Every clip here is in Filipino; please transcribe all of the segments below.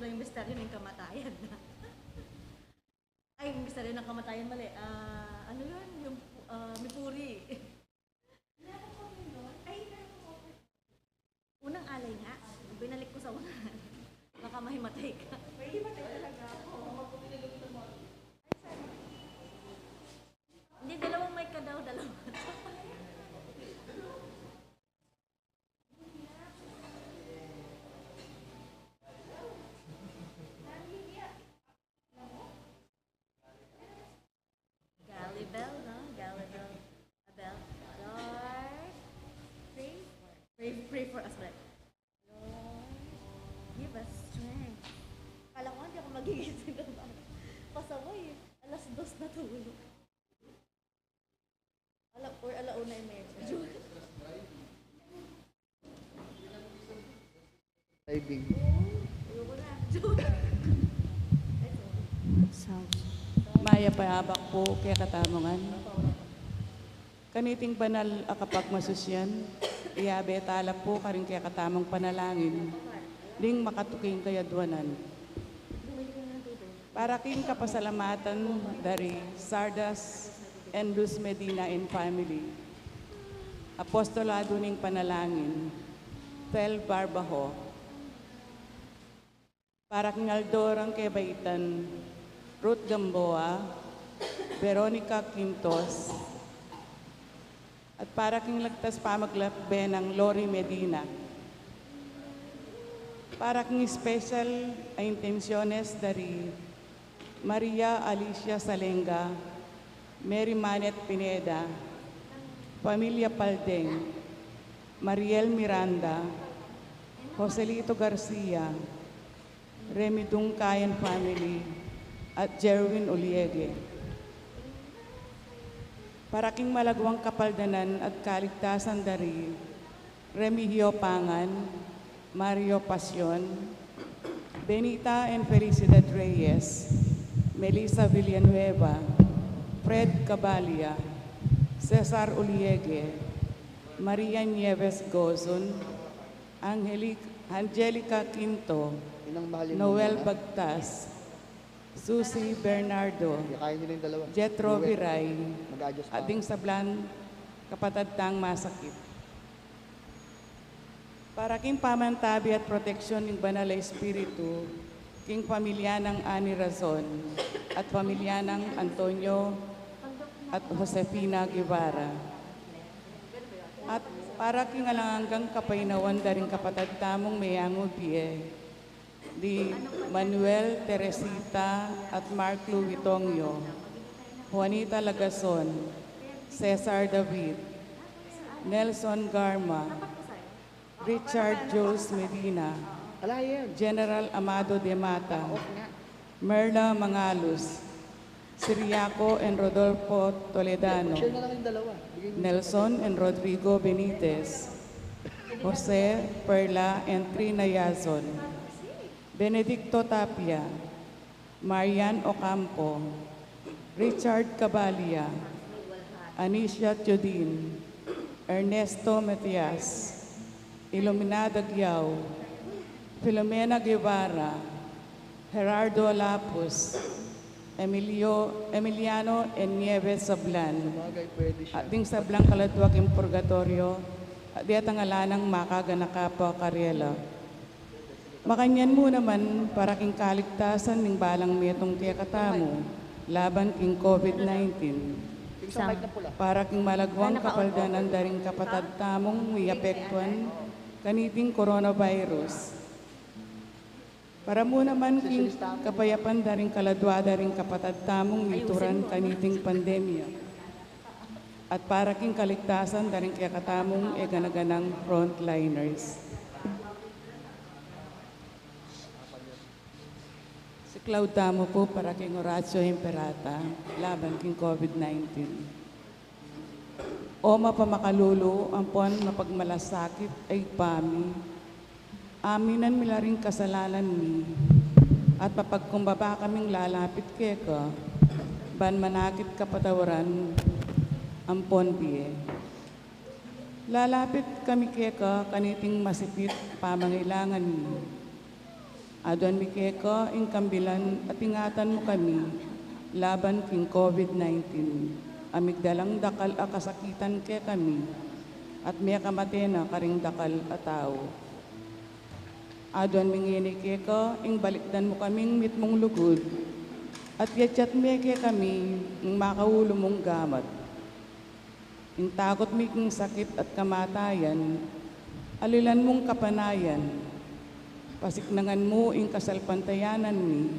ko na yung misteryo ng kamatayan na. Ay, yung misteryo ng kamatayan, mali. Ano yun? Yung Mipuri. Unang alay nga. Binalik ko sa unahan. Baka mahimatay ka. Mahimatay talaga ako. Hindi, dalawang mic ka daw, dalawa. Gallibel, no? Gallibel. Abel. Lord, pray for us, right? Lord, give us strength. Kala ko hindi ako magigising na ba? Pasaway eh. Alas 2 na tulog. Alauna yung medyo. Diving. Ayoko na. Maya pahabak po kaya katamongan. Kaniting banal akapag masusyan, iyabe talap po karing kaya katamang panalangin, ding makatuking kayadwanan. Para king kapasalamatan dari Sardas and Luz Medina and family. Apostolado ning panalangin, Tel Barbaho. Para king Aldorang Kebaitan, Ruth Gamboa, Veronica Quintos, at para king lagtas pamaglakbe ng Lori Medina. Para king special ay intensyones dari Maria Alicia Salenga, Mary Manet Pineda, Pamilya Paldeng, Mariel Miranda, Joselito Garcia, Remy Dungkayan family, at Jerwin Uliege. Para king malagwang kapaldanan at kaligtasan dari Remigio Pangan, Mario Pasion, Benita and Felicidad Reyes, Melissa Villanueva, Fred Cabalia, Cesar Uliege, Maria Nieves Gozon, Angelica Quinto, Noel Bagtas, Susie Bernardo, Jetro Viray, ating sablan kapatadtang masakit. Para king pamantabi at proteksyon ng banal na espiritu, king pamilya ng Ani Razon at pamilya ng Antonio at Josefina Guevara. At para king alanggang kapainawan daring kapatadtamong mayango di Manuel Teresita at Mark Louis Tongyo, Juanita Lagason, Cesar David, Nelson Garma, Richard Jules Medina, General Amado de Mata, Merla Mangalus, Siriaco and Rodolfo Toledano, Nelson and Rodrigo Benitez, Jose Perla and Trina Yazon, Benedicto Tapia, Marian Ocampo, Richard Cabalia, Anisha Jodin, Ernesto Matias, Iluminada Giao, Filomena Guevara, Gerardo Lapus, Emiliano and Nieves Sablan, ating sablang kaladwag ng purgatorio, at di at ang alanang makaganakapa Cariela. Makanyan mo naman para king kaligtasan ng balang metong tiyakatamo, laban king COVID-19. Para king malagwang kapaldanan daring kapatadtamong miapektuan, kaniting coronavirus. Para mo naman king kapayapan daring kaladwa daring kapatadtamong mituran kaniting pandemya. At para king kaligtasan daring kiyakatamong eganaganang frontliners. Si Cloud Tamo po para king Horacio Imperata, laban king COVID-19. O mapamakalulo, ang puan mapagmalasakit ay pami. Aminan mila rin kasalanan mi, at mapagkumbaba kaming lalapit keka, ban manakit kapatawaran, ampon biye. Lalapit kami keka kaniting masipit pamangailangan mi. Adon mi keko ing kambilan at ingatan mo kami laban king COVID-19. Amigdalang dakal a kasakitan ke kami at may kamatena karing dakal a tao. Adon mingini keko ing balikdan mo kaming mitmong lugod at yatyat meke kami ing makaulo mong gamat. Ing takot mi king sakit at kamatayan, alilan mong kapanayan, pasiknangan mo ing kasalpantayanan mi,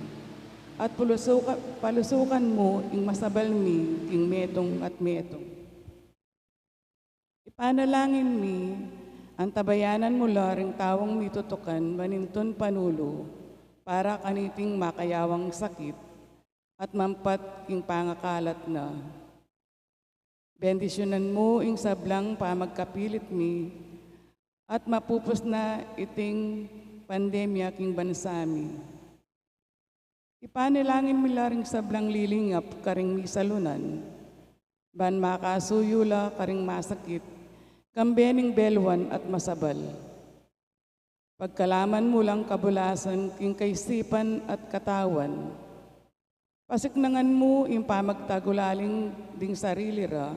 at palusukan mo ing masabal mi king metong at metong. Ipanalangin mi, ang tabayanan mo laring tawang mitutukan maninton panulo, para kaniting makayawang sakit, at mampat king pangakalat na. Bendisyonan mo ing sablang pamagkapilit mi, at mapupos na iting pandemya king bansami. Ipanilangin mi laring sablang lilingap karing misalunan, ban makasuyula karing masakit, kambening belwan at masabal. Pagkalaman mo lang kabulasan king kaisipan at katawan, pasiknangan mo ing pamagtagulaling ding sarili ra,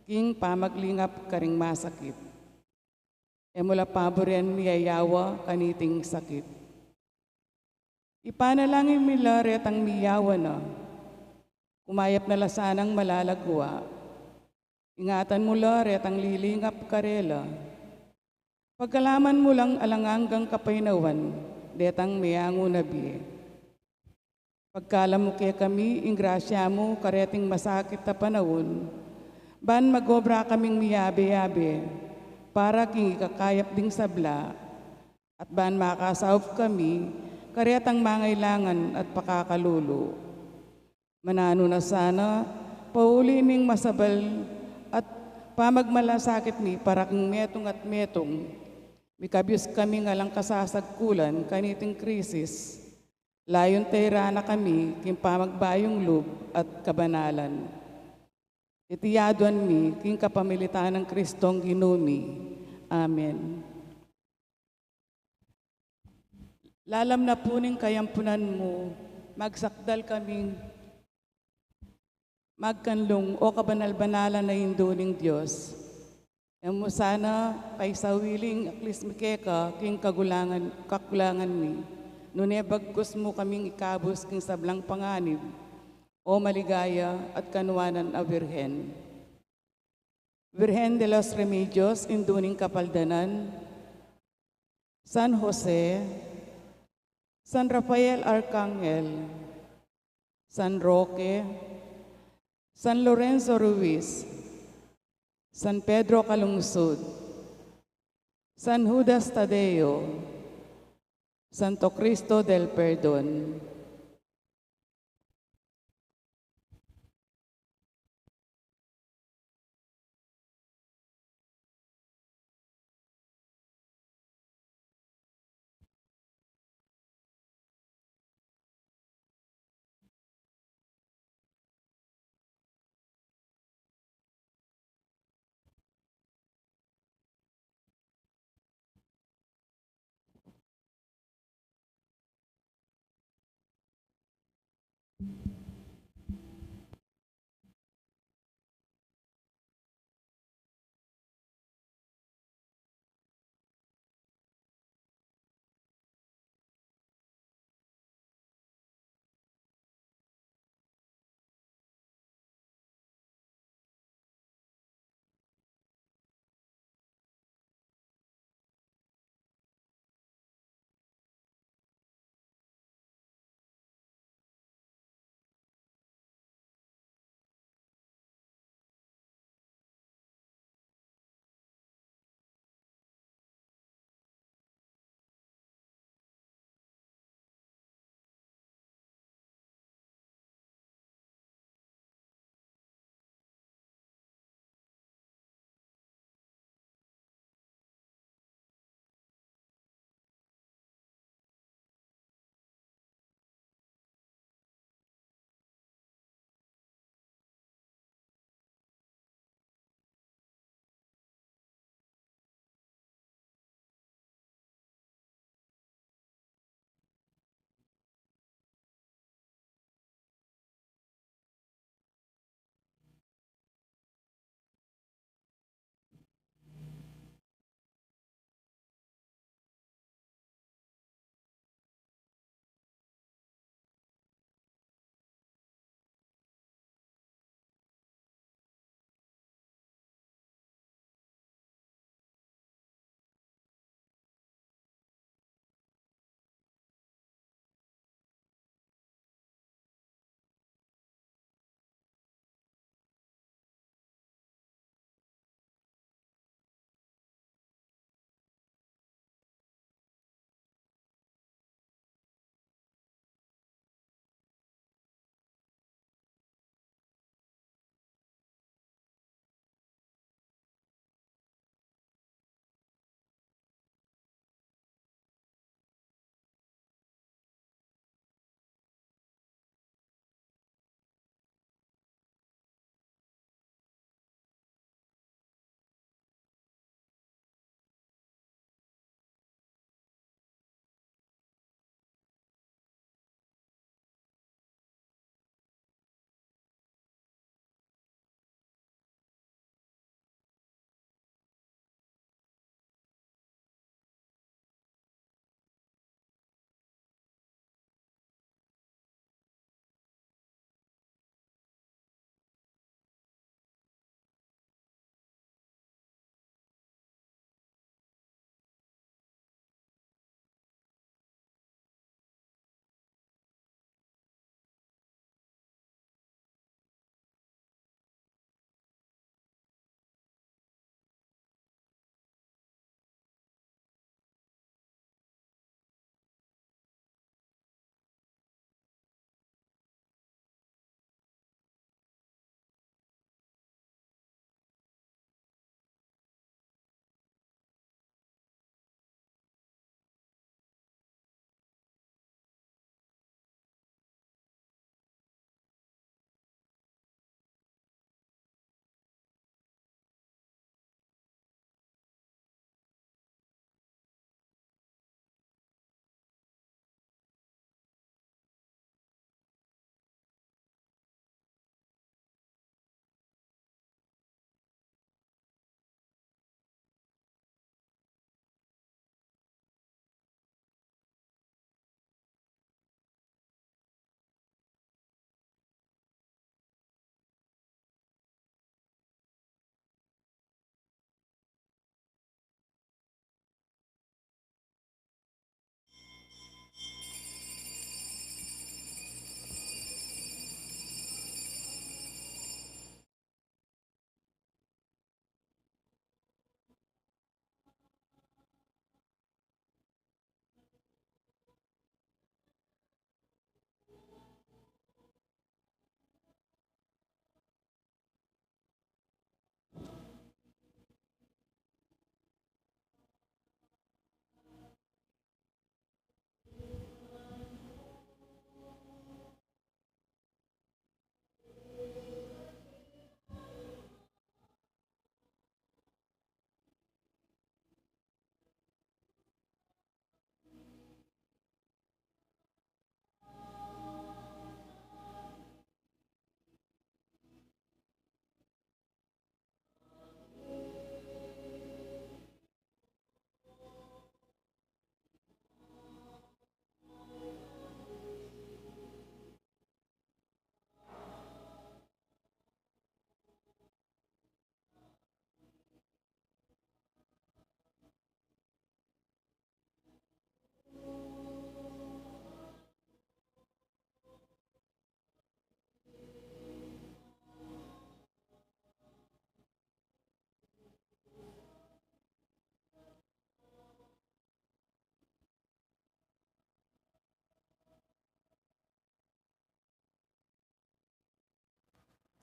king pamaglingap karing masakit. Mula paborian miyayawa kaniting sakit. Ipanalangin mi laret ang miyawa na, kumayap na lasanang malalagwa. Ingatan mo laret ang lilingap karela. Pagkalaman mo lang alanganggang kapainawan, detang miyango nabi. Pagkalam mo kaya kami, ing grasya mo, kareting masakit na panahon, ban magobra kaming miyabe-yabe, para king ikakayap ding sabla, at ban makasawp kami, karetang mangailangan at pakakalulo. Manano na sana, pauli ning masabal at pamagmalasakit mi para king metong at metong, mikabis kami nga lang kasasagkulan kaniting krisis, layon tayra na kami king pamagbayong loob at kabanalan. Itiyaduan mi king kapamilitan ng Kristong Ginumi. Amen. Lalam na puning kayampunan mo, magsakdal kaming magkanlong o kabanal-banalan na induling Diyos. Emo sana paisawiling aklis mikeka king kakulangan mi. Nunebagkus mo kaming ikabos king sablang panganib, o maligaya at kanuanan a Virhen. Virgen de los Remedios, induning kapaldanan, San Jose, San Rafael Arcangel, San Roque, San Lorenzo Ruiz, San Pedro Calungsod, San Judas Tadeo, Santo Cristo del Perdon,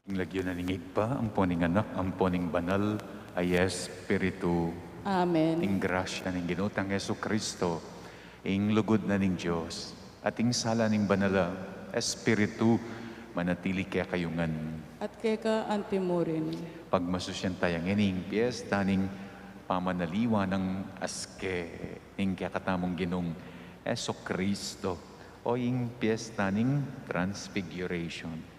Lagyo na ningig pa, ang poning anak, ang poning banal, ay Espiritu, Amen. ing grasya ning ginutang Yesu Kristo, ing lugod na ning Diyos, at ing sala ning banala, Espiritu, manatili kaya kayungan. At kay ka antimurin. Pagmasusyan tayang ining piyesta ning pamanaliwa ng aske, ing kaya katamong ginong Yesu Kristo, o ing piyesta ning Transfiguration.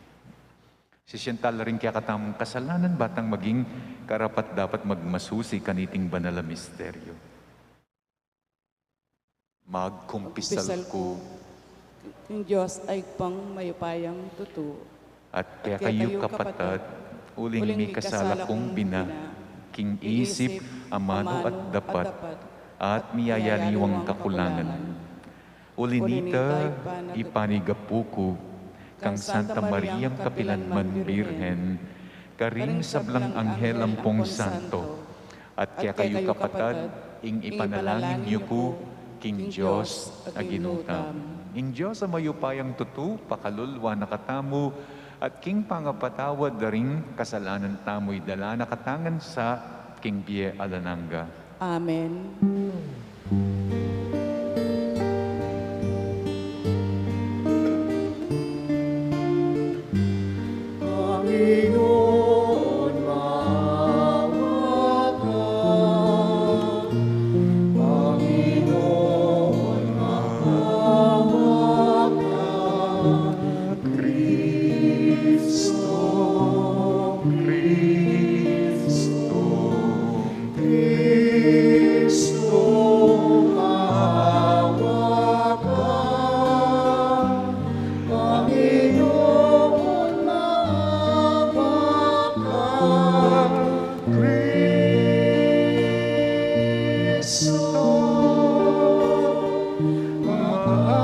Sisyentala rin kaya katamong kasalanan batang maging karapat dapat magmasusi kaniting banal na misteryo. Magkumpisal ko Yung Diyos ay pang mayupayang tutu. at kaya kayo kapatad, uling may kasala kong bina, king isip, amano at dapat, at miyayariwang kakulangan. Ulinita, ipanigapuko, kang Santa Mariang Kapilanman Birhen, karing sablang anghel ampong santo, at kaya kayo kapatad, ing ipanalangin niyo ko, king Diyos aginutam. Ing Diyos ang mayupayang tutu, pakalulwa nakatamu, at king pangapatawad na ring kasalanan tamo'y dala nakatangan sa king Bie Alananga. Amen. Panginoon, maawa ka. Panginoon, maawa ka. Kristo, Kristo, Kristo, maawa ka. Panginoon, maawa ka. Kristo, maawa ka.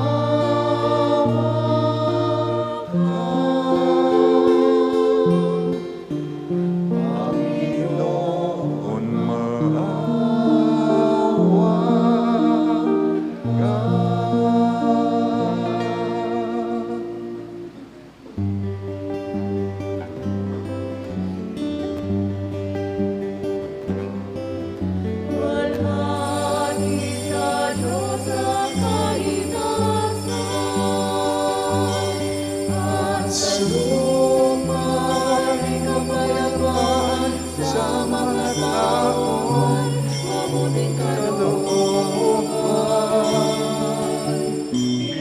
Panginoon, maawa ka. Walhati sa Diyos ang kaligtasan, at sa luma'y kapayapaan sa mga taon, mabuting kalooban.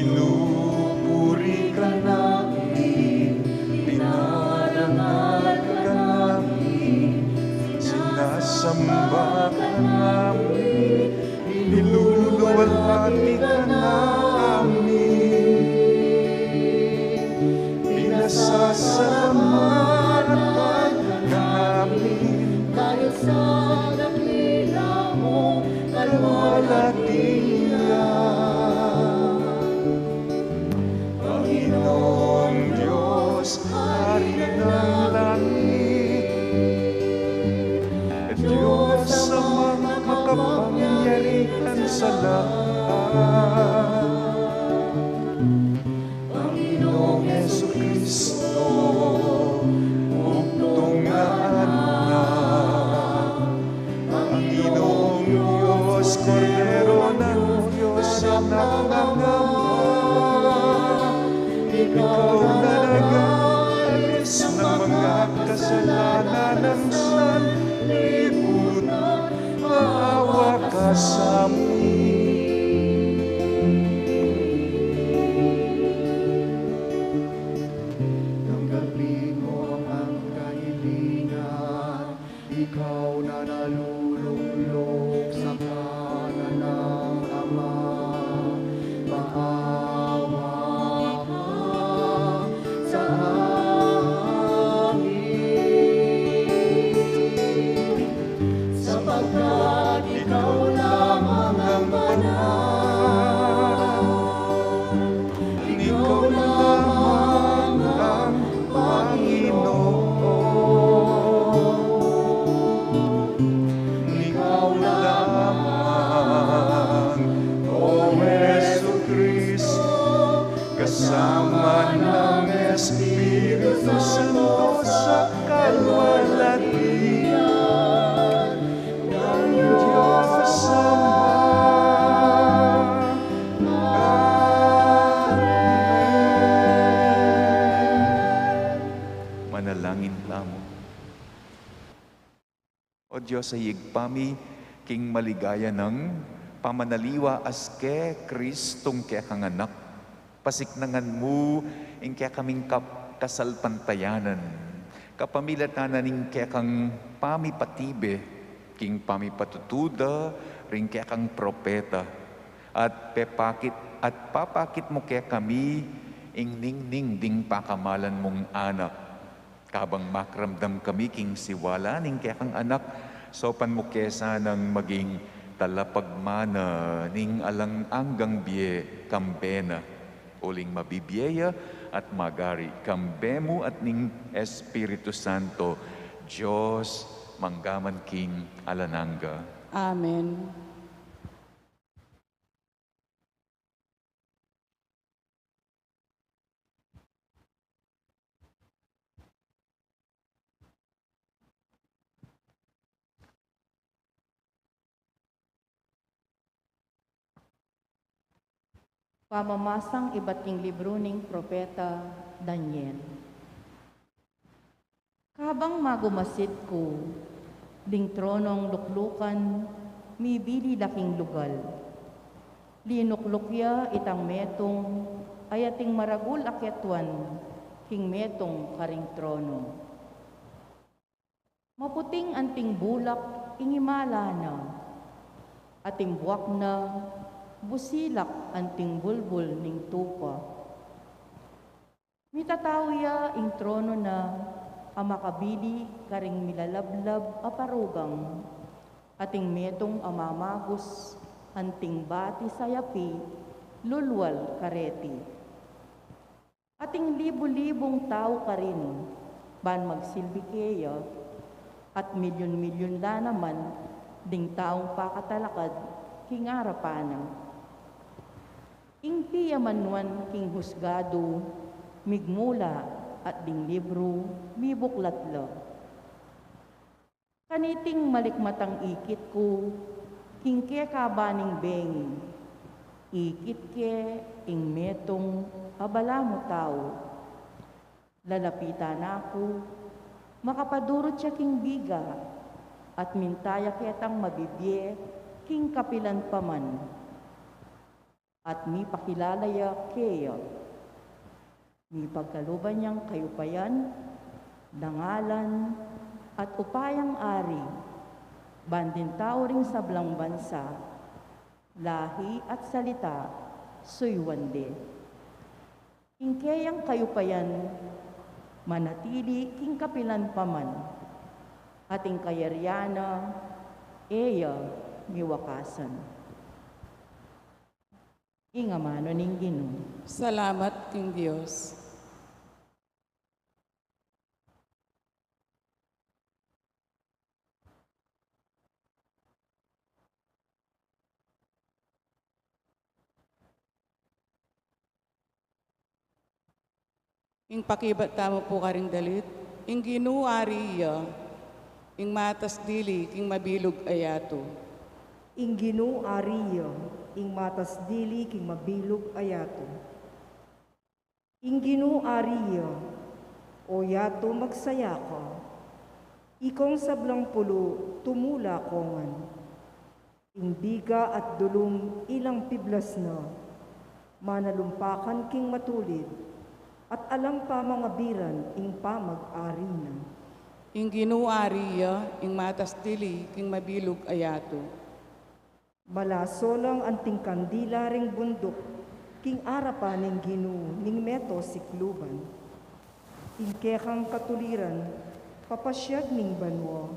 Pinupuri ka namin, pinarangal ka namin, sinasamba ka namin, iniluluwalhati ka namin, pinasasalamatan ka namin, dahil sa dakila mo kalwalhatian. Panginoong Diyos, Hari ng langit, Diyos sa mga makapangyarihan sa lahat. Panginoong Yesu Kristo, bugtong na anak. Panginoong Diyos, Kordero ng Diyos, anak ng Ama. Ikaw na nag-aalis ng mga kasalanan ng sanlibutan, maawa ka sa amin. Tanggapin mo ang kahilingan, ikaw na nalululog sa kanan ng Ama. Maawa ka sa amin, sapagkat ikaw lamang ang banal. Ikaw lamang ang Panginoon. Ikaw lamang lamo. O Diyos, sa higpami, king maligaya ng pamanaliwa as ke Kristong kaya kang anak. Pasiknangan mo, ing kaya kaming kasalpantayanan. Kapamilatanan ing kaya kang pamipatibe, king pamipatutuda, ring kaya kang propeta. At papakit mo kaya kami, ing ningning ding pakamalan mong anak. Kabang makramdam kami king siwala ning kaya kang anak, sopan mo kesa nang maging talapagmana ning alang anggang biye kambena. Uling mabibiyeya at magari kambemo at ning Espiritu Santo, Diyos manggaman king alananga. Amen. Pamamasang iba't ing libro ning Propeta Daniel. Kabang magumasid ko, ding tronong luklukan, mibili laking lugal. Linuklukya itang metong, ayating maragul akyatwan, king metong karing trono. Maputing anting bulak, ingimala na, ating buwak na, busilak anting bulbul ning tupa. Mitatawya ing trono na amakabili karing milalablab aparugang ating metong amamagos anting bati sayapi lulwal kareti. Ating libu-libong tao karin ban magsilbi keya at milyon-milyon la naman ding taong pakatalakad king arapanang. Ingpi amanuan king husgado, migmula at ding libro, mibuklatla. Kaniting malikmatang ikit ko, king ke kabaning beng, ikit ke ing metong abala mo tao. Lalapitan ako, makapadurot siya king biga, at mintaya ketang mabibye, king kapilan paman. At mi pakilalaya keya. Mi pagkaluban niyang kayupayan, dangalan, at upayang ari, bandin tao ring sablang bansa, lahi at salita, suywande. Ingkeyang kayupayan, manatili king kapilan paman, ating kayaryana, eya miwakasan. Ingamano ning Ginoo. Salamat king Diyos. Ing pakibat tamo po karing dalit, ing Ginoo ariya, ing matas dili, king mabilog ayato. Ing Ginoo ariya, ing matas dili king mabilog ayato. Ing Ginoo ariya, o yato magsaya ka. Ikong sablang pulo tumula kongan. Ing biga at dulong ilang piblas na, manalumpakan king matulid, at alam pa mga biran ing pamag-ari na. Ing Ginoo ariya, ing matas dili, king mabilog ayato. Malaso lang anting kandila ring bundok, king arapan ning Ginoo ning meto sikluban. Ing kekang katuliran, papasyag ning banwa,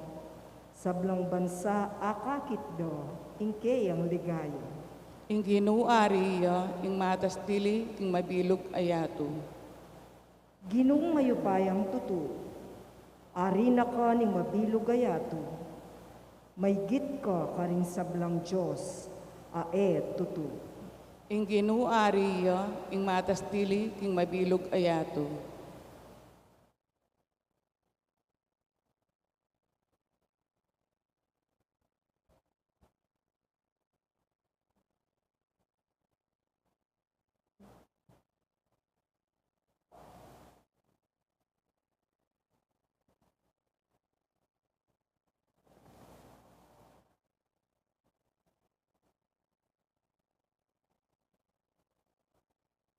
sablang bansa akakit do, ing keyang ligaya. Ing Ginoo ariya, ing matas dili, king mabilog ayato. Ginong mayupayang tutu, ari na ka ning mabilog ayato, may git ka karing sablang Diyos, ae tutu. Ing Ginoo ariya, ing matas dili, king mabilog ayato.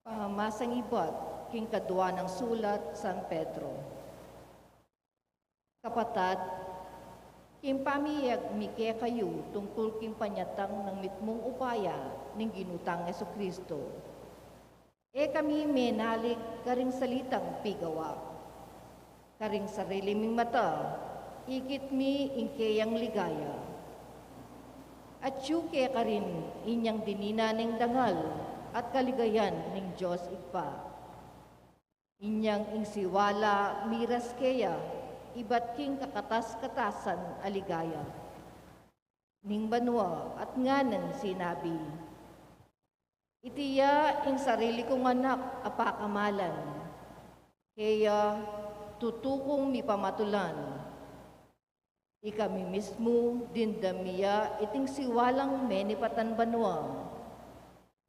Pangamasang ibat, king kadwa ng sulat, San Pedro. Kapatad, king pamiyag mike kayo tungkol king panyatang ng mitmong upaya ng ginutang Yesu Kristo. E kami menalig karing salitang pigawa. Karing sarili ming mata, ikit mi ingkeyang ligaya. At yuke ka rin inyang dinina ng dangal at kaligayan ng Diyos igpa. Inyang ingsiwala miras keya, iba't king kakatas-katasan aligaya. Ning banwa at nganan sinabi, itiya ing sarili kong anak apakamalan, kaya tutukong mi pamatulan. Ikami mismo dindamiya iting siwalang menipatan banwa.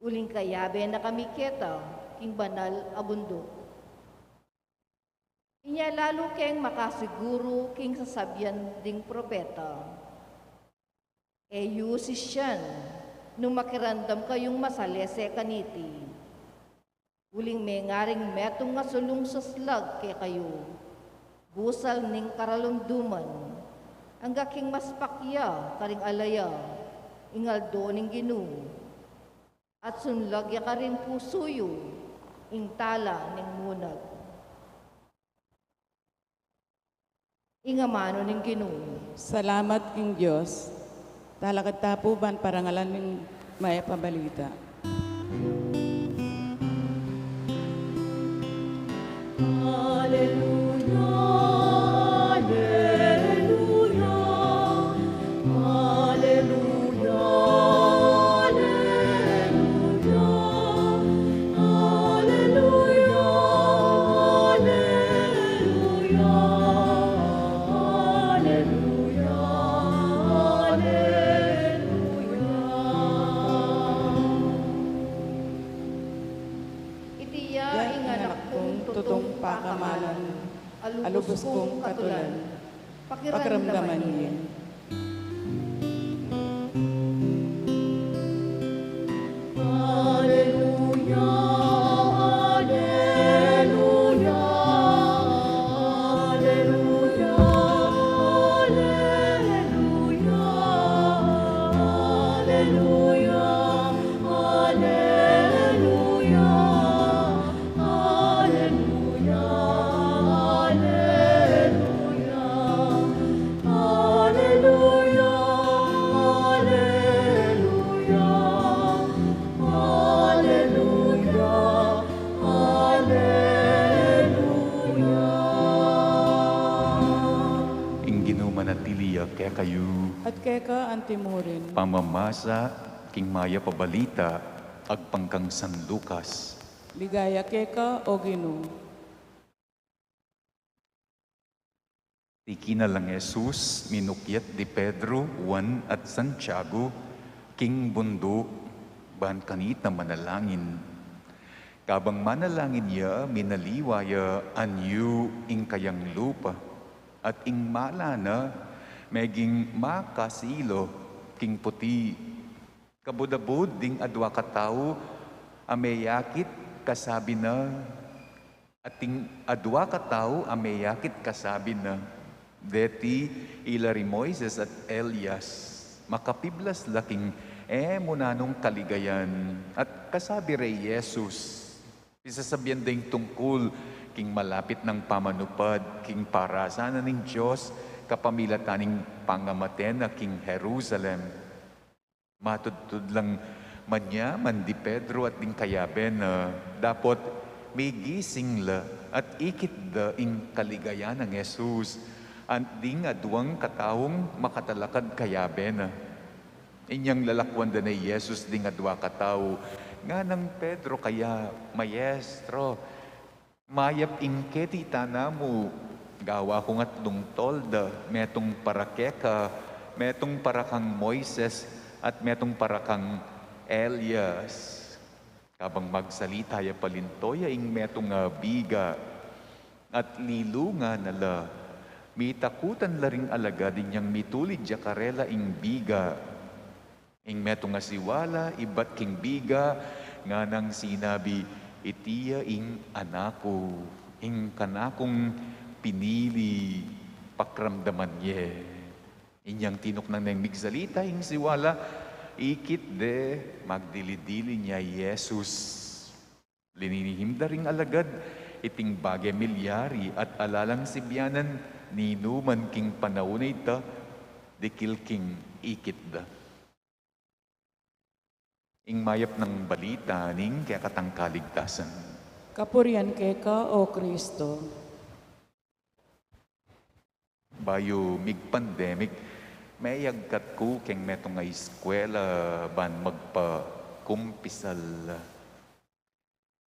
Uling kayabe na kami keta king banal abundok. Inya lalo keng makasiguro king sasabyan ding propeta. Eyu sisyan nung makirandam kayong masalese kaniti. Uling mengaring metong nga sulong saslag ke kayo. Busal ning karalumduman. Ang gaking mas pakya, karing alaya, ingaldo ning Ginoo. At sunlagya ka rin pusuyo, ing tala ning munag. Ingamano ning Ginoo. Salamat king Diyos. Talakad tapuban parangalan ng may pabalita. Alubos kong katulan, pakiramdaman niya. Kaya kayo At keka antimurin. pamamasa king maya pabalita agpangkang San Lucas. Ligaya keka o Ginoo. Tiki na lang Jesus minukyat di Pedro, Juan at Santiago king bundok ban kanit na manalangin. Kabang manalangin niya minaliwaya anyu ing kayang lupa at ing malana meging makasilo king puti. Kabudabud ding adwa katao ameyakit kasabi na at ting adwa katao ameyakit kasabi na deti ilari Moises at Elias makapiblas laking munanong kaligayan at kasabi rey Jesus isasabyan ding tungkol king malapit ng pamanupad king parasanan ng Diyos kapamilataning pangamaten na king Jerusalem. Matudtud lang man di Pedro at ding kayaben na dapat may gising la at ikit da ing kaligayan ng Jesus at ding aduang kataong makatalakad kayaben na. Inyang lalakwan da na Jesus ding adwa katao nga ng Pedro kaya maestro mayap inketi tanamu gawa ko nga't dong tolda, metong parakeka, metong parakang Moises, at metong parakang Elias. Kabang magsalita ya palintoya ing metong biga, at lilunga nala, mitakutan la ring alaga din yang mitulid ya karela ing biga. Ing metong asiwala, ibat king biga, nga nang sinabi, itiya ing anako, ing kanakong pinili pakramdaman ye. Inyang tinok ng migsalita, ing siwala, ikit de magdilidili niya Jesus. Lininihim da ring alagad, iting bagay milyari at alalang sibyanan, ninuman king panahon ita, dikil king ikit da. Ing mayap ng balita ning kaya katang kaligtasan. Kapurian keka, O Kristo. Bayo mig pandemic, may yagkat ko keng metong nga eskwela ban magpa-kumpisal.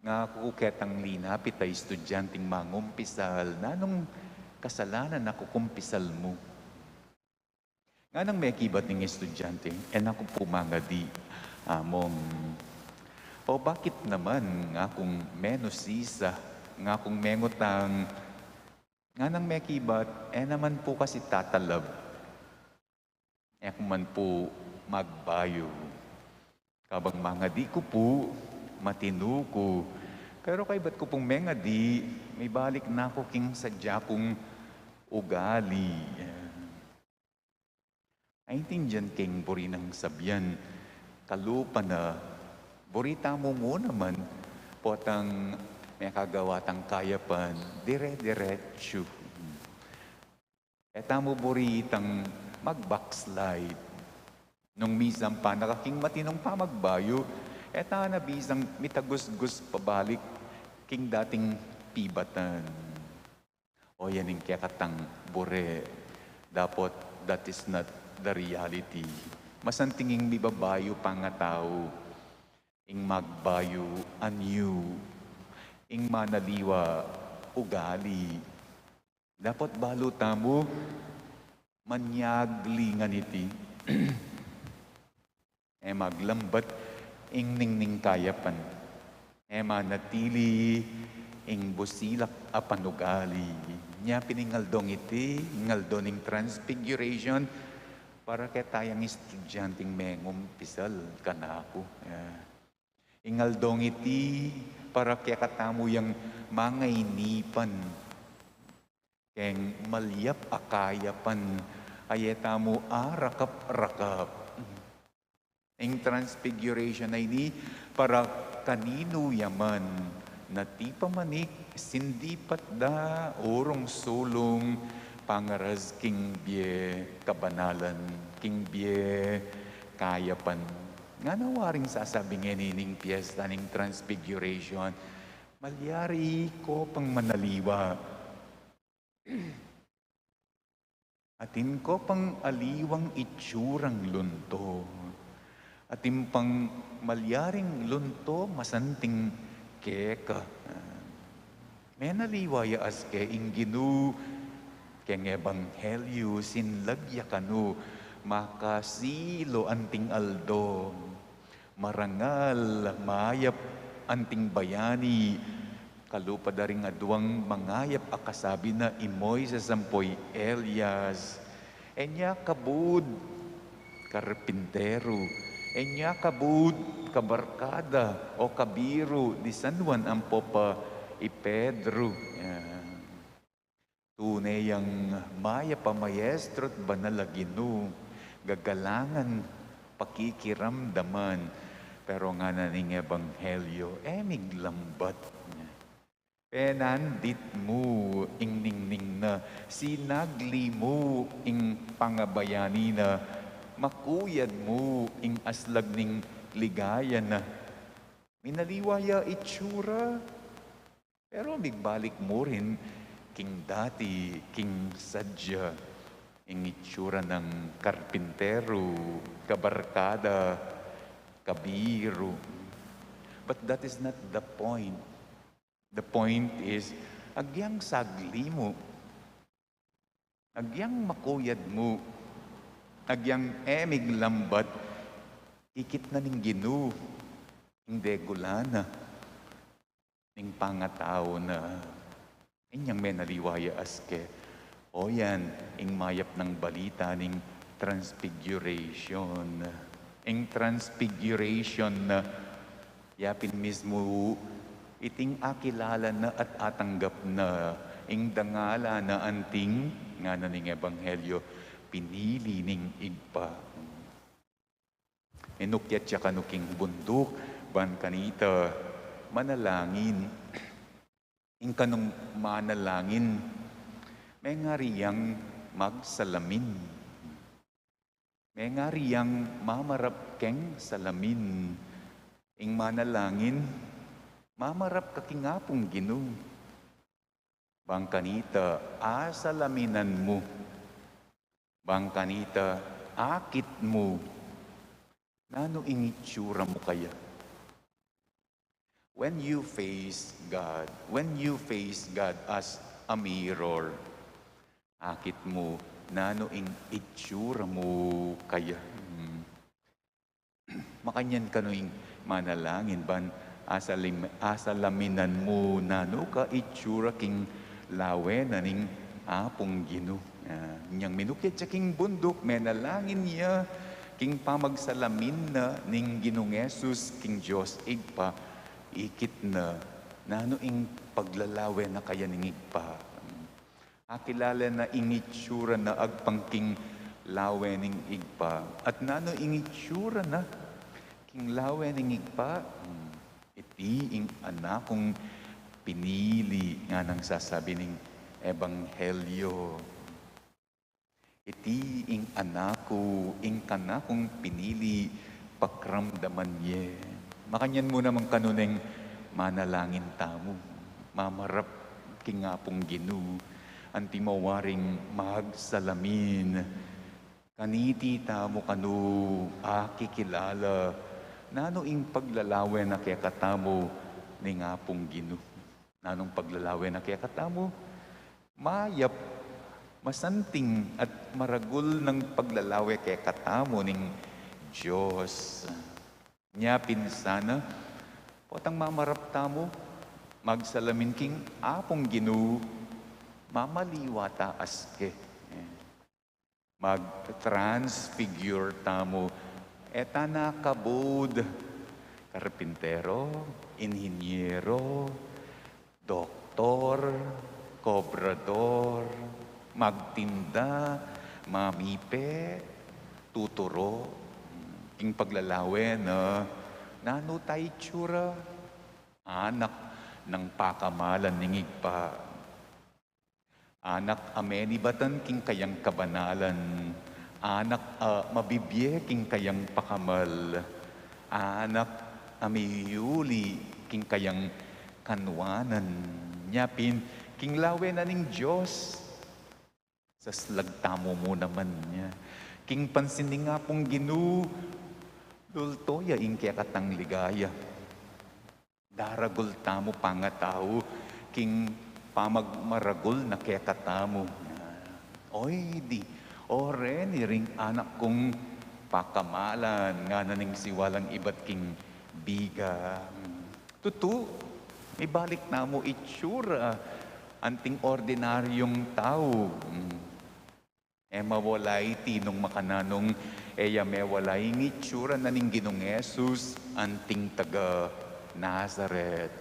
Nga ko ketang linapit ay estudyanteng mangumpisal, nanong kasalanan ako kumpisal mo. Nga nang may kibat ng estudyante, ako pumangadi among, o bakit naman nga kung menusisa, nga kung mengutang, nga nang may kibat, naman po kasi tatalab. Kung man po magbayo. Kabang mga di ko po, matino ko. Pero kay ba't ko pong mga di, may balik na ako king sadya kong ugali. Ay tindiyan king buri ng sabyan, kalupa na, burita mo mo naman, potang may kagawatang kayapan, dire-diretso. Eta mo buritang mag-backslide. Nung misang pa, nakaking matinong pa magbayo, eta na bisang mitagus-gus pabalik, king dating pibatan. O yan yung kaya katang bure. Dapat, that is not the reality. Masantinging bibabayo pa nga tao, ing magbayo anyu, ing manaliwa ugali. Dapat baluta mo, manyagli nga niti. Maglambat, ing ningning kayapan. Manatili, ing busilak apan ugali. Nya piningaldong iti, ngaldong ing transfiguration, para kaya tayang estudyanteng mengumpisal ka na ako. Ingaldong iti, para kaya katamo yung mga inipan. Keng malyap akayapan, ayeta mo arakap-rakap. Ing transfiguration ay ni, para kanino yaman, na ti pamanik, sindipat da, urong sulong, pangaras king bie kabanalan, king bie kayapan. Nga nawaring sasabing inining piyesta ning transfiguration, malyari ko pang manaliwa. Atin ko pang aliwang itsurang lunto. Atin pang malyaring lunto masanting keka. May naliwa ya aske inginu keng ebanghelyo sinlagya kanu makasilo anting aldo. Marangal mayap anting bayani. Kalupa daring aduang mangayap akasabi na imoy sa sampoy Elias. Enya kabud karpintero. Enya kabud kabarkada o kabiru di San Juan ang popa i Pedro. Tunay ang maya pa maestro't banalagino. Gagalangan pakikiramdaman. Pero nga naning ebanghelyo, miglambat. Penandit mo ing ningning na, sinagli mo ing pangabayani na, makuyad mo ing aslag ning ligaya na. Minaliwaya itsura, pero bigbalik mo rin king dati, king sadya, ing itsura ng karpintero, kabarkada, kabiru. But that is not the point. The point is, agyang sagli mo, agyang makuyad mo, agyang miglambat, ikit na ning ginu, hindi gulana, ning pangatao na, inyang menaliwaya aske, o yan, ing mayap ng balita ning transfiguration. Ing transfiguration na, yapin mismo, iting akilala na at atanggap na ing dangala na anting nga na ning ebanghelyo pinili ning igpa. Inukyat siya kanuking bundok, ban kanita, manalangin. Ing kanong manalangin, may nga riyang magsalamin. May nga riyang mamarap keng salamin. Ing manalangin, mamarap kakingapong Ginoo. Bang kanita, asalaminan mo. Bang kanita, akit mo. Nano ing itsura mo kaya? When you face God as a mirror, akit mo, nano ing itsura mo kaya? Makanyan ka no ing manalangin, ban asalaminan mo, nano ka itsura king lawe na ning apong Ginoo. Niyang minukit sa king bundok, menalangin niya, king pamagsalamin na ning Ginoong Yesus, king Diyos, igpa, ikit na, nano ing paglalawe na kaya ning igpa. Akilala na ingitsura na agpangking lawe ning igpa. At nano ingitsura na king lawe ning igpa. Iti ing anakong pinili nga nang sasabi ning ebanghelyo. Iti ing anako, ing kanakong pinili pakramdaman ye. Makanyan mo naman kanuneng manalangin tamo. Mamarap kingapong Ginoo. Anti mawaring magsalamin. Kaniti tamo kanu akikilala. Nano ing paglalawe na kaya katamo ni ngapong Ginoo. Nanong paglalawe na kaya katamo? Mayap, masanting at maragul ng paglalawe kaya katamo ning Diyos. Nya pinsana, potang mamarap tamo, magsalamin king apong Ginoo, mamaliwa taas ke. Mag-transfigure tamo, eta na kabod, karpintero, inhinyero, doktor, kobrador, magtinda, mamipe, tuturo, king paglalawe na nano tayo tsura, anak ng pakamalan ningig pa. Anak ameni batan king kayang kabanalan, anak mabibye king kayang pakamal, anak amiyuli king kayang kanwanan, nyapin king lawe na ning Diyos. Saslagtamo mo naman niya. King pansining nga pong Ginoo, dultoya ing kaya katang ligaya. Daragol tamo pangatao, king pamagmaragol na kaya katamo. Oy, di, ore ni ring anak kong pakamalan, nga naning siwalang iba't king biga. Tutu, ibalik na mo itsura, anting ordinaryong tao. Mawalay tinong makananong, mewalay ng itsura na ning Ginoong Yesus, anting taga Nazareth.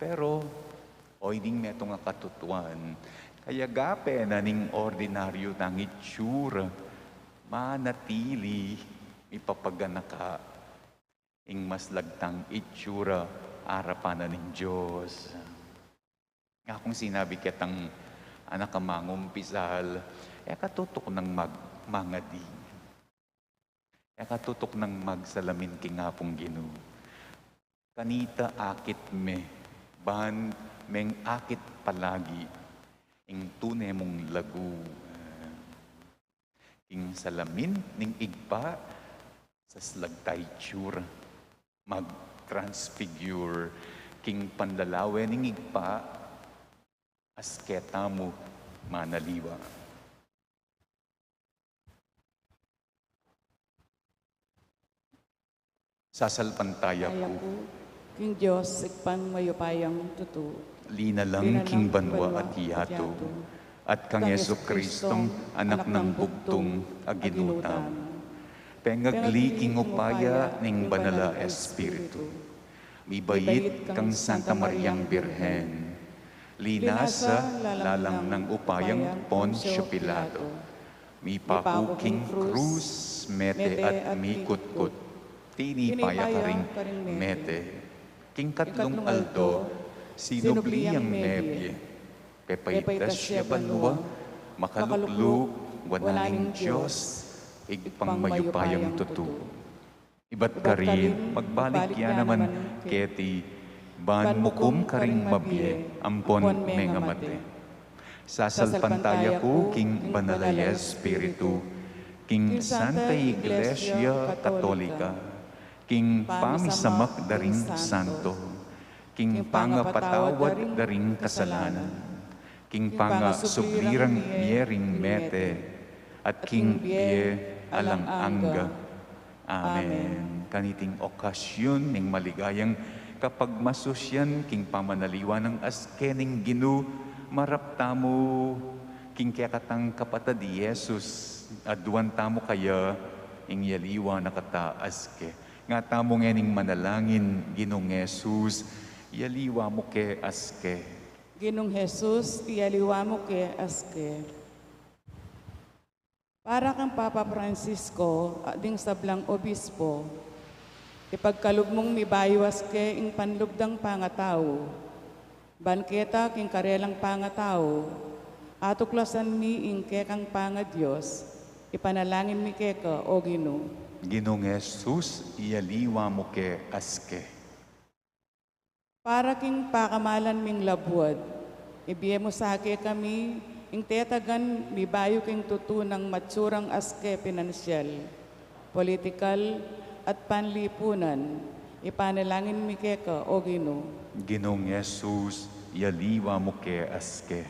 Pero, oy ding meto nga katutuan, kaya gape na ning ordinaryo ng itsura, manatili, ipapaganaka, ing mas lagtang itsura, arapan na ning Diyos. Nga kung sinabi kitang anak kamangumpisal, katutok ng mangadi. Katutok ng magsalamin kingapong Ginoo. Kanita akit me, ban meng akit palagi, ing tunay mong lagu. Ing salamin ning igpa, sa slagtay tsura, mag-transfigure, king pandalawe ning igpa, asketa mo manaliwa. Sasalpantaya ko, King Diyos, ikpang mayupayang tutu. Lina lang king banwa at hiyato, at kang Yesu Kristong anak ng bugtong aginutam. Pengagli king upaya ning banala Espiritu. Mibait kang Santa Mariang Birhen, linasa lalang ng upayang Poncio Pilato, mi pakuking krus, mete at mikutkut, tinipaya ka ring mete, king katlong aldo, sinubliang nebye, pepaitas siya balwa, makalukluk, wananing Diyos, igpangmayupayang tutu. Iba't ka rin, magbalik ya naman, keti, ban mukum ka ring mabye, ampon mengamate. Sasalpantaya ko, King Banalaya Espiritu, King Santa Iglesia Katolika, King Pamisamak daring Santo, King Pangapatawad daring kasalanan, King Pangasuglirang miyering mete, at King Bie alang angga. Amen. Kaniting okasyon ning maligayang kapag masusyan king pamanaliwan ng askening Ginu maraptamo king kakatang kapatad Jesus aduan tamo kaya ing yaliwa nakataas ke. Nga tamo ngening manalangin Ginong Jesus yaliwa mo ke aske. Ginong Jesus, iyaliwa mo ke aske. Para kang Papa Francisco, ading sablang obispo, ipagkalugmong mibaywas ke ing panlugdang pangatao, banketa king karelang pangatao, atuklasan mi ing kekang panga Diyos, ipanalangin mi keka o Gino. Ginong Jesus, iyaliwa mo ke aske. Para king pakamalan ming labwad, ibiye mo sa ke kami, ing tetagan mibayo king tutunang matsurang aske pinansyal, politikal at panlipunan, ipanalangin mi keka o Gino. Ginong Jesus, yaliwa mo ke aske.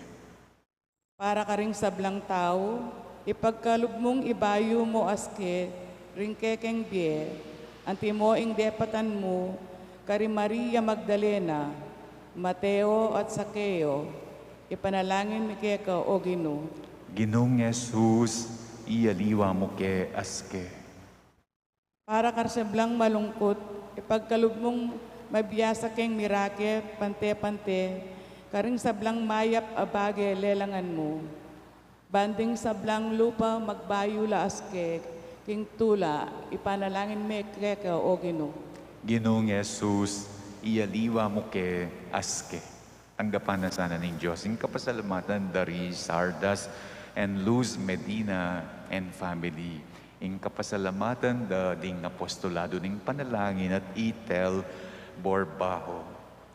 Para ka ring sablang tao, ipagkalugmong ibayo mo aske, ring kekeng bie, anti mo ing depatan mo, kari Maria Magdalena, Mateo at Sakeo, ipanalangin mi keka o Gino. Ginong Jesus, iyaliwa mo ke aske. Para karseblang malungkot, ipagkalugmong mabiyasa keng mirake, pante-pante, karing sablang mayap abage lelangan mo. Banding sablang lupa magbayo la aske, king tula, ipanalangin mi keka o Gino. Ginong Jesus, iyaliwa mo ke aske. Tanggapan na sana ng Diyos. Ang kapasalamatan dari Sardas and Luz Medina and family. Ang kapasalamatan da ding apostolado ng panalangin at Itel Borbaho.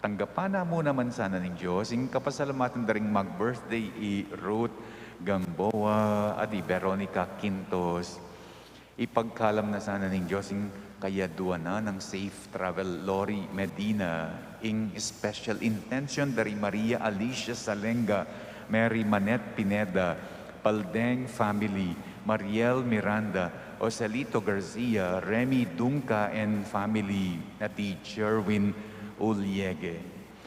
Tanggapan na mo naman sana ng Diyos. Ang kapasalamatan daring mag-birthday i Ruth Gamboa at i Veronica Quintos. Ipagkalam na sana ng Diyos ang kayaduan na ng safe travel Lori Medina, ing special intention dari Maria Alicia Salenga, Mary Manette Pineda, Paldeng family, Mariel Miranda, Osalito Garcia, Remy Dunca and family, at Sherwin Uliege.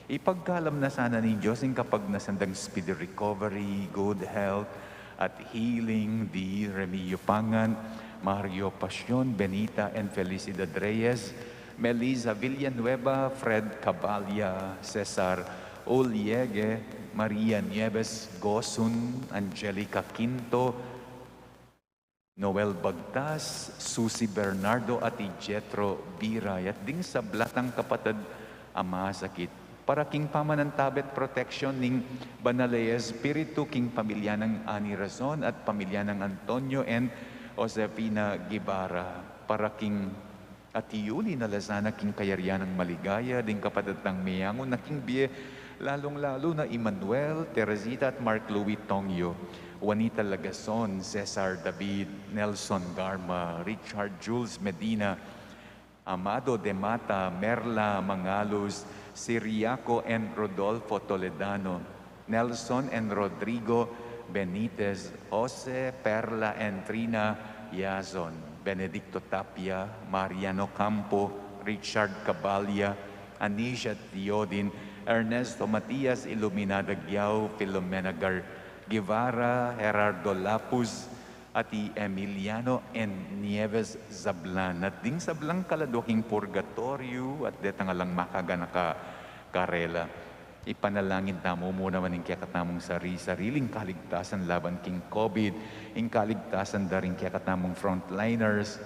Ipagkalam na sana ng Diyos ang kapag nasandang speedy recovery, good health, at healing di Remilio Pangan, Mario Pasyon, Benita and Felicidad Reyes, Melisa Villanueva, Fred Cabalya, Cesar Uliege, Maria Nieves Gosun, Angelica Quinto, Noel Bagtas, Susie Bernardo at Jetro Biray at ding sa blatang kapatid ama sakit. Para king pamanantabet protection ning Banalaya Espiritu, king pamilya ng Ani Razon at pamilya ng Antonio and Josefina Gibara, para king Atiuli na lazana king kayarian ng maligaya, ding kapatid ng Miyangon na king Bie, lalong-lalo na Emmanuel, Teresita at Mark Louis Tongyo, Juanita Lagason, Cesar David, Nelson Garma, Richard Jules Medina, Amado de Mata, Merla Mangalos, Siriaco and Rodolfo Toledano, Nelson and Rodrigo Benitez, Jose Perla and Trina Yazon, Benedicto Tapia, Mariano Campo, Richard Cabalya, Anisha Theodin, Ernesto Matias Iluminada Giao, Filomena Guevara, Gerardo Lapuz, ati Emiliano and Nieves Zablan. At ding sablang kaladuking purgatorio at detangalang makaganaka karela. Ipanalangin tamo mo naman yung kakatamong sariling kaligtasan laban king COVID, yung kaligtasan daring kakatamong frontliners,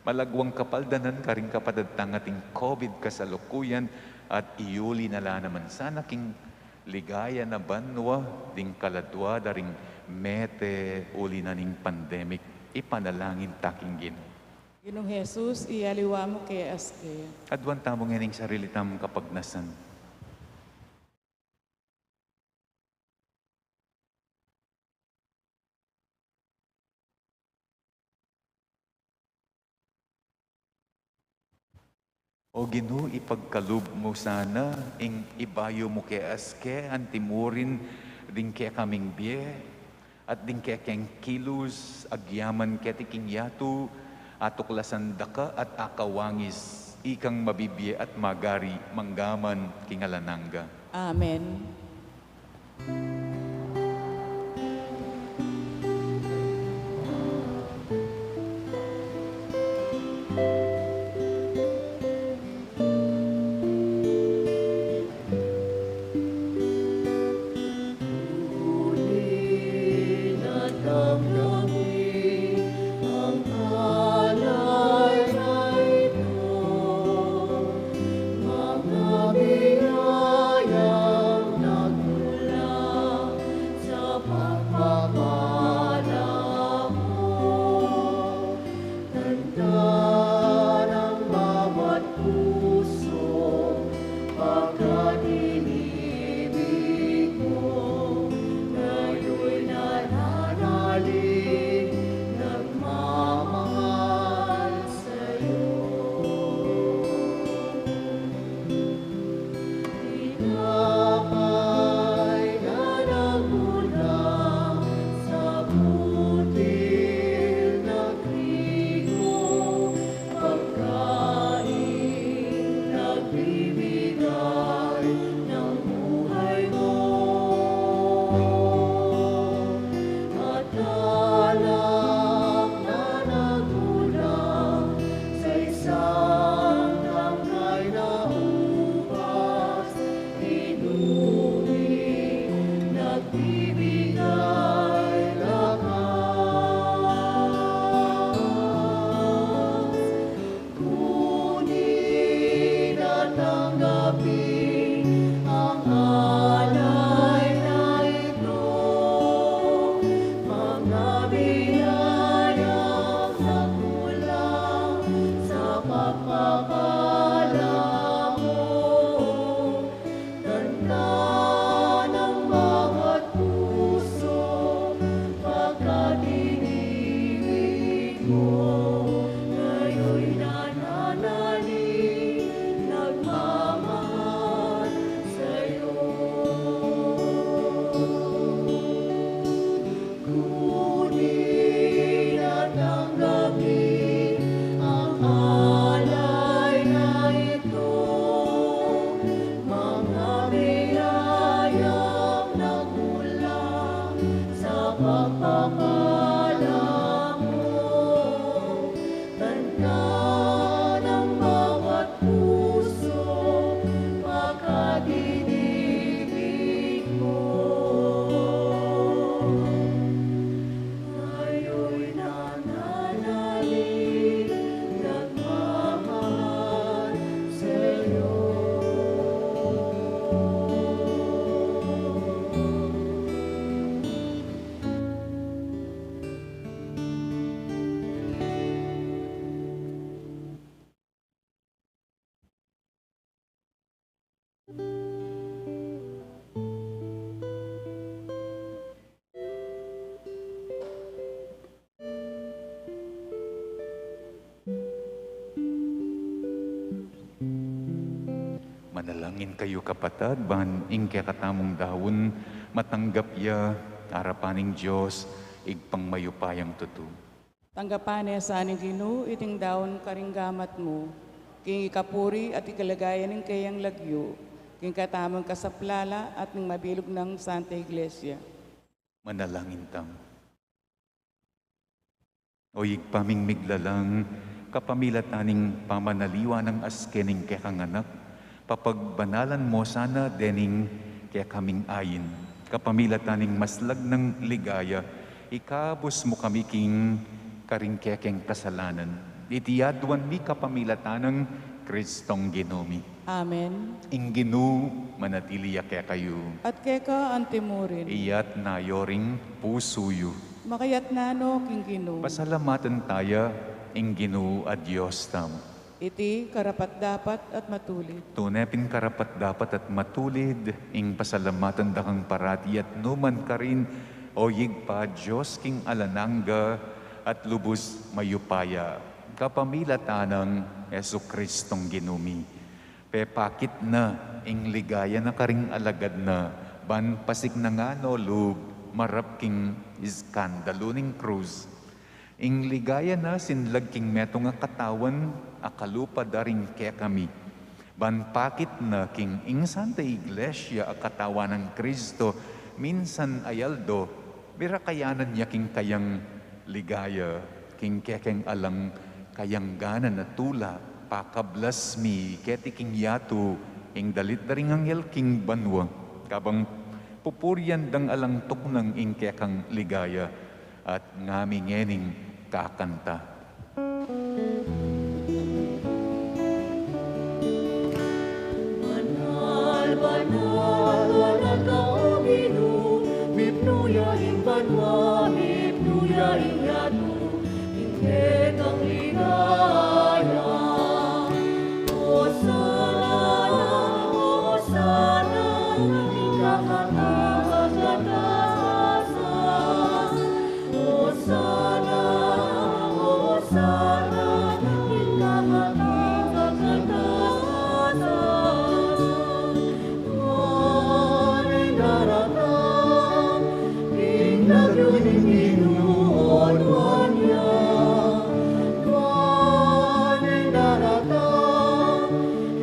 malagwang kapaldanan karing kapadatang ating COVID kasalukuyan at iuli nala naman sana king ligaya na banwa ding kaladwa daring mete uli na ning pandemic. Ipanalangin taking Ginoo. Ginong Jesus, iyaliwa mo kay aske. Adwan tamong ining sarili tamong kapagnasan. O Ginoo, ipagkalub mo sana, ing ibayo mo kay aske, antimurin, din kaya kaming biye, at din kaya kayang kilos, agyaman kaya tiking yatu, atuklasan daka at akawangis, ikang mabibiye at magari, manggaman, kingalananga. Amen. Manalangin kayo kapatad, ban ingke katamong dawon, matanggap ya, arapaning Diyos, igpang mayupayang tutu. Tanggapan niya sa aning Ginoo, iting daon karinggamat mo, king ikapuri at ikalagayan ng kayang lagyo, king katamang kasaplala at ng mabilog ng Santa Iglesia. Manalangin tam. O paming miglalang, kapamilataning pamanaliwa ng askening kekanganak, papagbanalan mo sana dening kaya kaming ayin. Kapamilataning maslag ng ligaya, ikabos mo kami king karingkekeng kasalanan. Itiyaduan mi kapamilatanang Kristong Ginomi. Amen. Inginu manatiliya kaya kayo. At keka antimurin. Iyat na yoring pusuyo. Makayat nano king Ginoo. Pasalamatan tayo, Inginu a Diyos tamo. Iti karapat dapat at matulid. Tunepin karapat dapat at matulid, ing pasalamatan dakang parati at numan ka rin, o yigpa Diyos king alanangga at lubos mayupaya. Kapamilatanang Yesu Kristong Ginumi. Pepakit na, ing ligaya na karing alagad na, ban pasik na nga no lub, marap king iskandalo ning krus. Ing ligaya na sinlag king meto nga katawan, akalupa daring kaya kami. Ban pakit na king ing Santa Iglesia a katawan ng Kristo, minsan ayaldo, birakayanan niya king kayang ligaya, king kekeng alang kayang gana na tula, pakablasmi, keti king yato, ing dalit daring anghel king banwa, kabang pupuryan dang alang tuknang ing kekang ligaya, at ngami ngening kakanta. Banal, banal, banal ka o Ginoo, mipnuya ing banwa, mipnuya ing yato, ingket ang ligaya. Hosana, ing kakataas, kataas. Hosana, Hosana, ing kakataas, kataas. Tuwaring daratang, ing lagyo ni Ginoo, tuwan niya. Tuwaring daratang,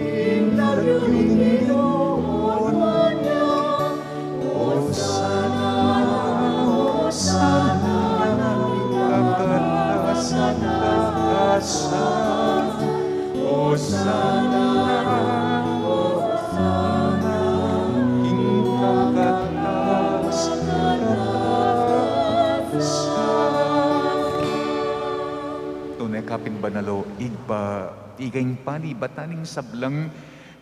ing lagyo ni Ginoo, tuwan niya. Hosana, Hosana, ing kakataas, kataas. Hosana, Hosana, ing kakataas, kataas. Tunay kapin banalo, igpa, iging panibataning sablang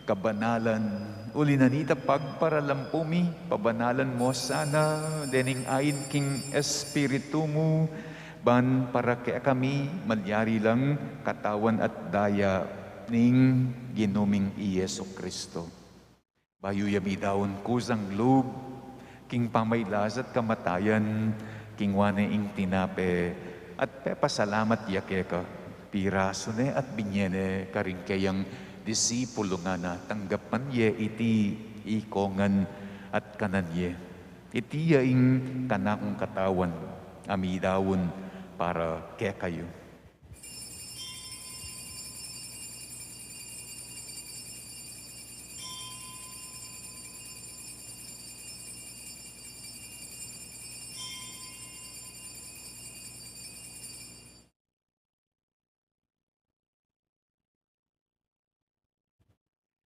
kabanalan. Uli nanita pagparalampumi, pabanalan mo sana, dening ayin king espiritu mo, ban para kaya kami, malyari lang katawan at daya ning ginuming Iyeso Kristo. Bayu yami daon kusang loob, king pamaylas at kamatayan, king wane ing tinape, at pepasalamat yakeka, piraso ne at binyene karing kayang disipulo nga na tanggapan ye iti ikongan at kanan ye. Iti yaing kanakong katawan, amidawon para kaya kayo.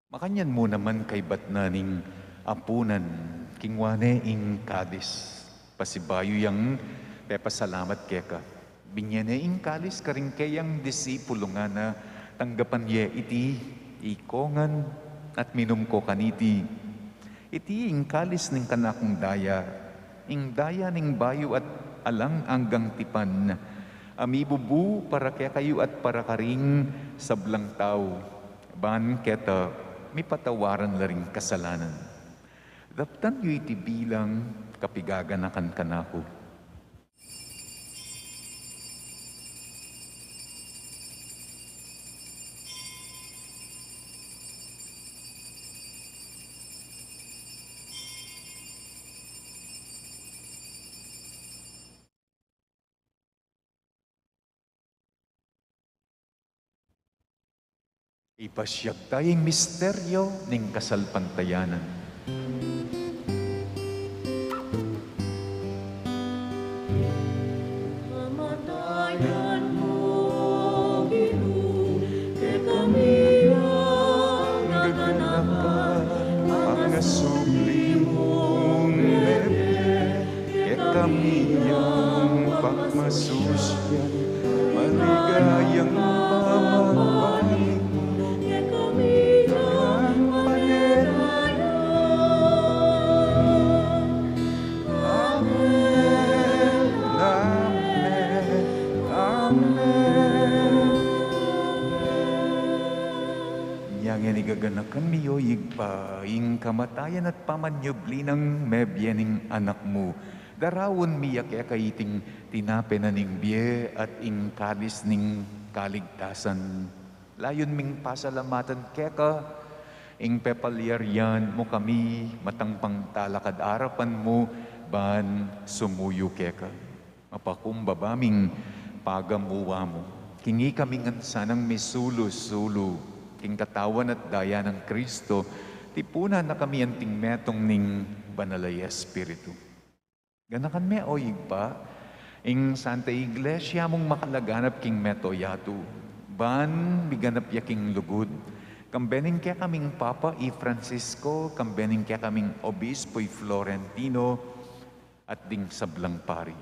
Makanyan mo naman kay batnaning apunan, kingwane ing kadis. Pasibayo yang pepasalamat keka. Binyane ing kalis karing kayang disipulo nga na tanggapan ye iti ikongan at minum ko kaniti. Iti ing kalis ning kanakong daya, ing daya ning bayo at alang anggang tipan. Amibubu para kaya kayo at para karing sablang tao. Ban keta, may patawaran na rin kasalanan. Daptan yu iti bilang kapigaganakan kanako. Ipasyag tayong misteryo ng kasalpantayanan. Kamatayan yan, maligayang pamagpaling ang manera. Amen, amen, amen. Yang yan igaganakan miyo yigpa, ing kamatayan at pamanyubli ng mebyening anak mo. Darawon miyak ya kaiting tinape na ning biye at ing kalis ning kaligtasan. Layon ming pasalamatan keka, ing pepalyaryan mo kami, matangpang talakad arapan mo, ban sumuyo keka. Mapakumbabaming pagamuwa mo. Kingi kami nga sanang misulo-sulo, king katawan at daya ng Kristo, tipuna na kami ang tingmetong ning banalay Espiritu. Ganakan me o pa, ing Santa Iglesia mong makalaganap king meto yatu. Ban, biganap yaking lugod. Kambening kaya kaming Papa I Francisco, kambening kaya kaming Obispo I Florentino, at ding sablang pari.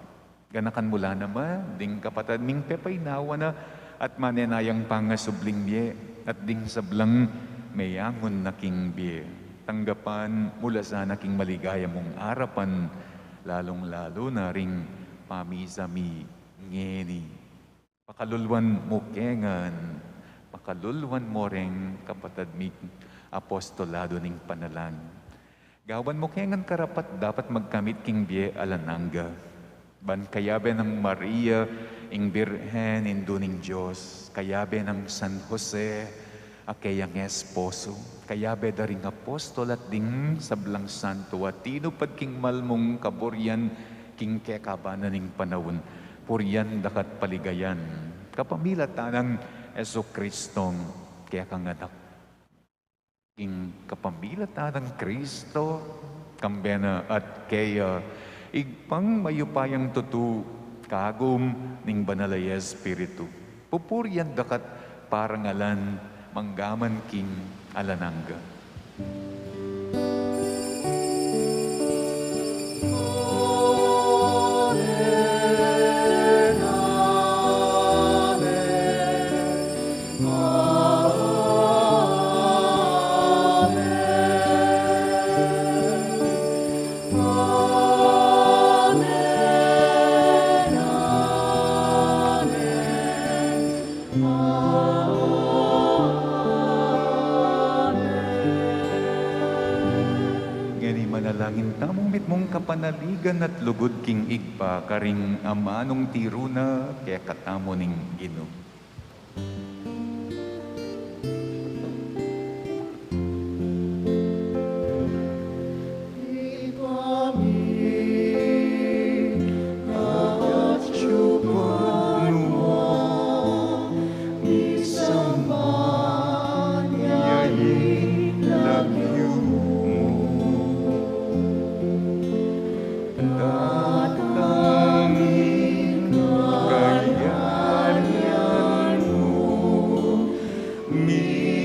Ganakan mula naman, ding kapatid ming pepay nawa na, at manenayang pangasubling biye, at ding sablang mayangon na king biye. Tanggapan mula sa naking maligaya mong arapan, lalong-lalo na ring pamizami ngeni. Pakalulwan mo kengan, pakalulwan mo ring kapatid mi apostolado ning panalan. Gawan mo kengan karapat dapat magkamit king biye alananga. Ban kayabe ng Maria, ing Birhen, induning Diyos, kayabe ng San Jose, akayang esposo, kayabe daring apostol at ding sablang santo, at tinupad king malmong kaburyan, king kekabanan ning panawon, puryan dakat paligayan, kapamila tanang Eso Kristong kaya kang anak. King kapamila tanang Kristo, kambena at kaya, igpang mayupayang tutu, kagum ning banalay Espiritu. Pupuryan dakat parangalan, manggaman king alananga. Manalangin tamong mitmong kapanaligan at lugod king igpa karing amanong tiruna kaya katamo ning Ginoo. Me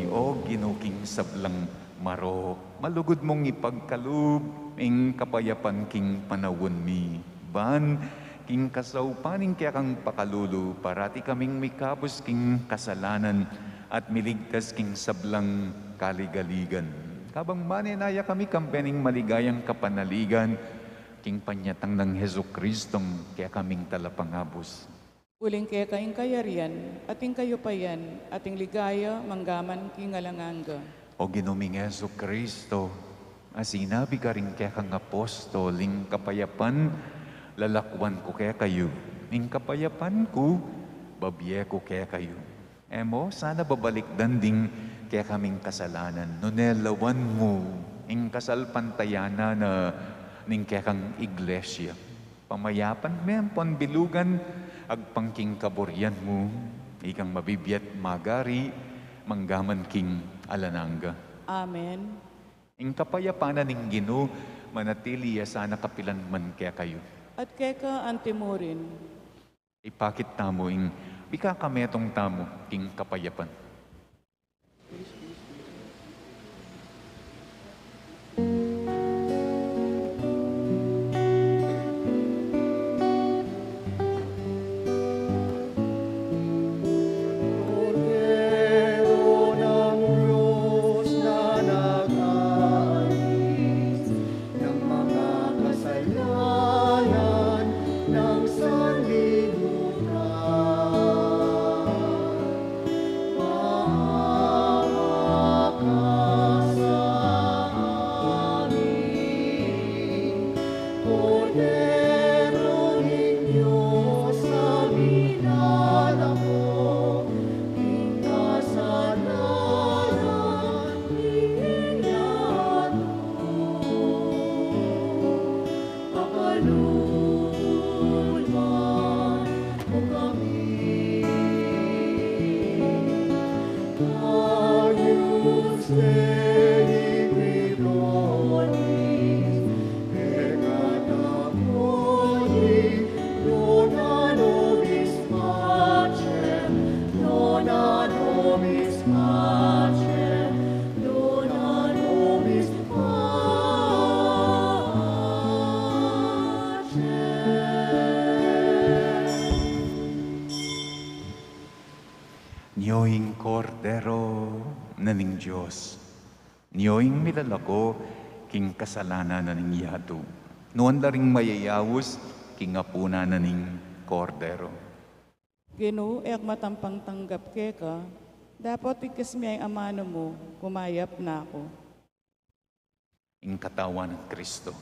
mi o ginuking sablang maro. Malugod mong ipagkalub, ing kapayapan king panawon mi. Ban, king kasaupaning kaya kang pakalulu, parati kaming mikabos king kasalanan at miligtas king sablang kaligaligan. Kabang maninaya kami kampening maligayang kapanaligan, king panyatang ng Heso Kristong kaya kaming talapangabos. Uling kaya kaing kayarian, ating kayo pa yan, ating ligaya, manggaman king alanganga. O ginuming Heso Kristo, asinabi ka rin kaya kang apostoling kapayapan, lalakwan ko kaya kayo. Ning kapayapan ko, babye ko kaya kayo. Emo, sana babalik danding kaya kaming kasalanan. Nunelawan mo, ing kasalpantayana na ning kaya kang iglesia. Pamayapan mo panbilugan, agpangking kaboryan mo, ikang mabibiyat magari, manggaman king alananga. Amen. Ing kapayapanan ning Ginoo, manatili sana kapilan man kaya kayo. At keka antimurin, Ipakit tamo ing ikakametong tamo king kapayapan. Niyoing kordero naning Diyos, niyoing milalako king kasalanan naning yado. Noon laring mayayawos king apuna naning kordero. Ginoo, ek matampang tanggap keka, dapat ikas mi ay amano mo, kumayap na ako. Ing katawan ng Kristo.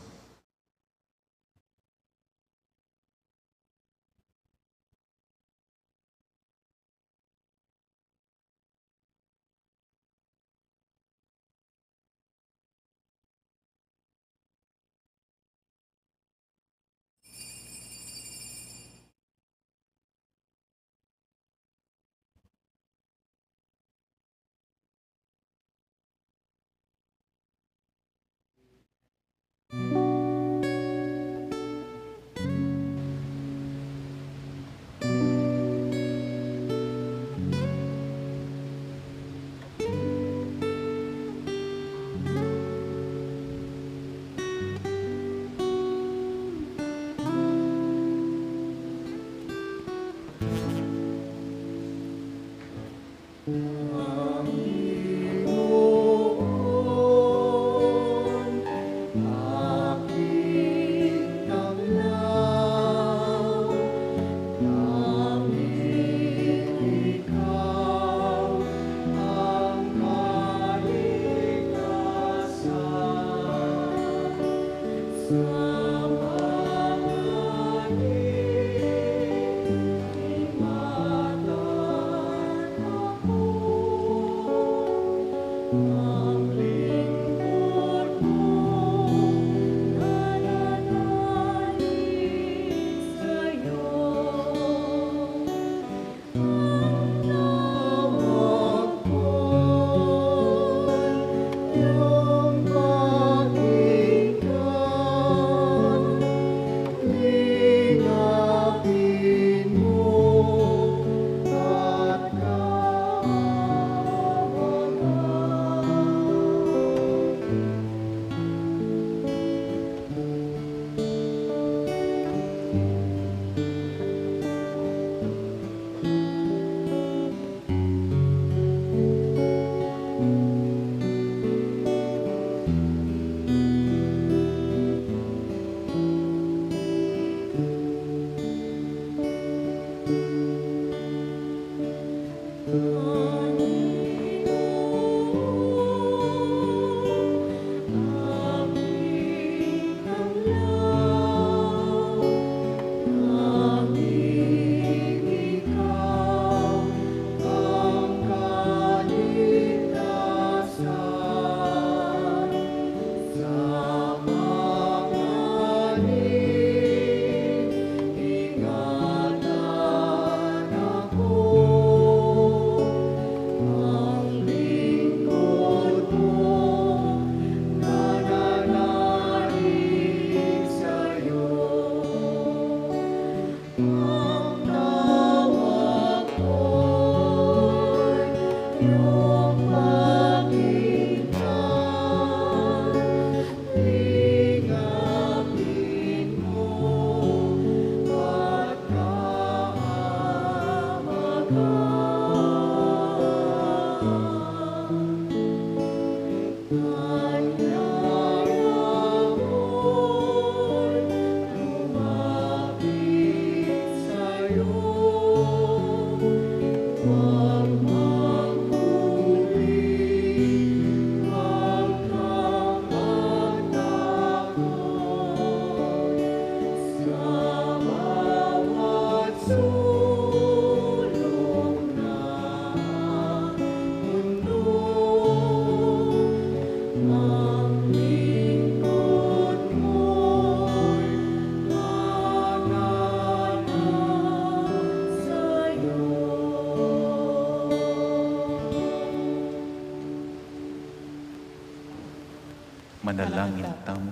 Manalangin tamo.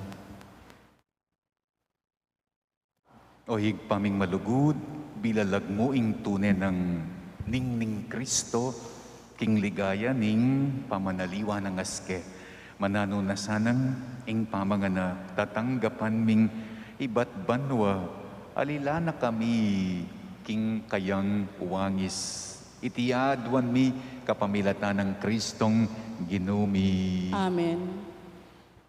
O higpaming malugod, bilalag mo ing tunay ng ningning Kristo, king ligaya ning pamanaliwa ng aske. Manano na sanang ing pamangana, tatanggapan ming iba't banwa, alila na kami, king kayang uwangis. Itiadwan mi kapamilata ng Kristong ginumi. Amen.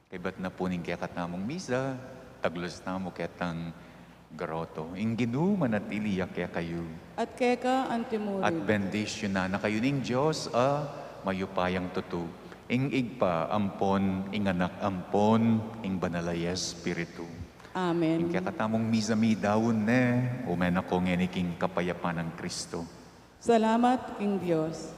Kaibat na po ning kaya katamong misa, taglos na mo ketang garoto. Ing manatili kaya kayo. At keka antimurid. At bendisyon na kayo ning Diyos, mayupayang tutu. Ing igpa, ampon, ing anak, ampon, ing banalay Espiritu. Amen. Ing kaya katamong misa mi daon ne, umen ako ngeniking kapayapan ng Kristo. Salamat, King Diyos.